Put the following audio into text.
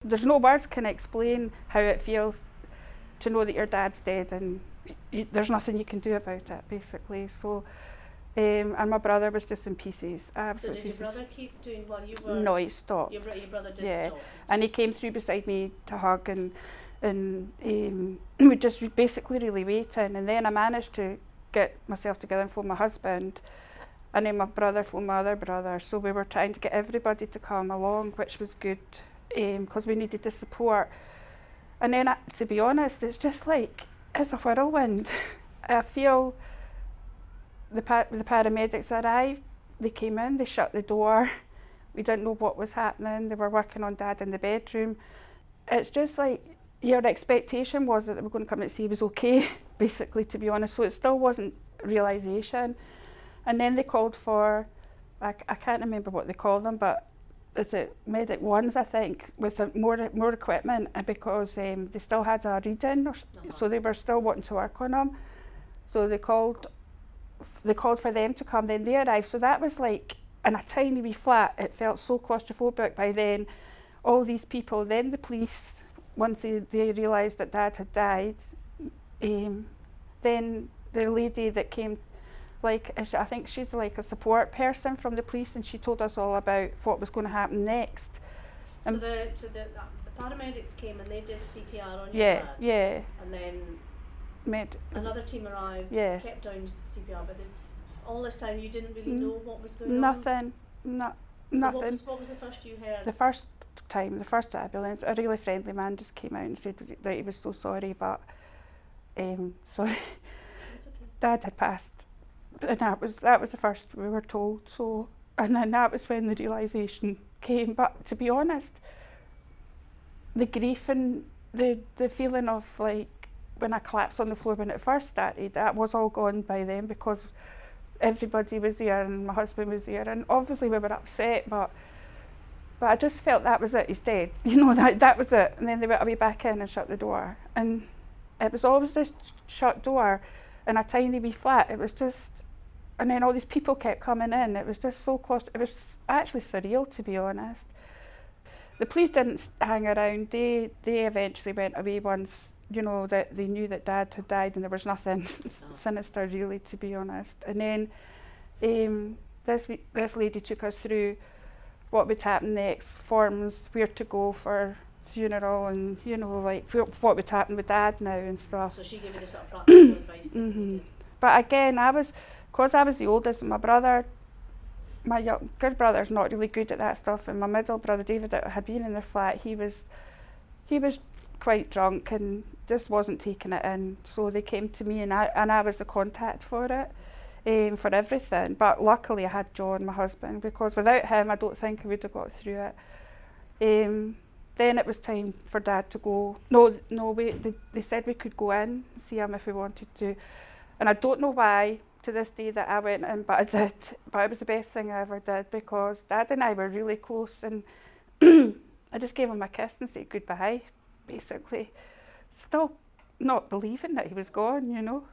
There's no words can explain how it feels to know that your dad's dead, and there's nothing you can do about it, basically. So, and my brother was just in pieces, absolute pieces. So did your brother keep doing while you were? No, he stopped. Your brother did stop. And he came through beside me to hug, and we just basically really waiting. And then I managed to get myself together and phone my husband, and then my brother phoned my other brother. So we were trying to get everybody to come along, which was good, because we needed the support. And then, to be honest, it's just like, it's a whirlwind. I feel the paramedics arrived, they came in, they shut the door, we didn't know what was happening, they were working on Dad in the bedroom. It's just like, your expectation was that they were going to come and see he was okay, basically, to be honest, so it still wasn't realisation. And then they called for, I can't remember what they call them, but is it Medic Ones, I think, with more equipment, and because they still had a reading, so they were still wanting to work on them. So they called for them to come, then they arrived. So that was like in a tiny wee flat. It felt so claustrophobic by then. All these people, then the police, once they realised that Dad had died, then the lady that came, like, I think she's like a support person from the police, and she told us all about what was going to happen next. So the paramedics came and they did CPR on your dad? Yeah. And then another team arrived, kept down CPR, but all this time you didn't really know what was going on? Nothing. What was the first you heard? The first ambulance, a really friendly man just came out and said that he was so sorry, but sorry, Dad had passed. And that was the first we were told. So, and then that was when the realisation came. But to be honest, the grief and the feeling of, like, when I collapsed on the floor when it first started, that was all gone by then, because everybody was there and my husband was there, and obviously we were upset, but I just felt that was it, he's dead, you know, that was it. And then they went away back in and shut the door, and it was always this shut door in a tiny wee flat. It was just, and then all these people kept coming in. It was just so close. It was actually surreal, to be honest. The police didn't hang around. They eventually went away once, you know, that they knew that Dad had died, and there was nothing sinister, really, to be honest. And then this lady took us through what would happen next, forms, where to go for funeral, and, you know, like what would happen with Dad now and stuff. So she gave you the sort of practical advice that you did. But again, because I was the oldest, my brother, my younger brother's not really good at that stuff, and my middle brother David, that had been in the flat, he was quite drunk and just wasn't taking it in. So they came to me, and I was the contact for it, for everything. But luckily I had John, my husband, because without him I don't think I would have got through it. Then it was time for Dad to go. No, they said we could go in and see him if we wanted to. And I don't know why, to this day, that I went in, but I did. But it was the best thing I ever did, because Dad and I were really close, and I just gave him a kiss and said goodbye, basically. Still not believing that he was gone, you know.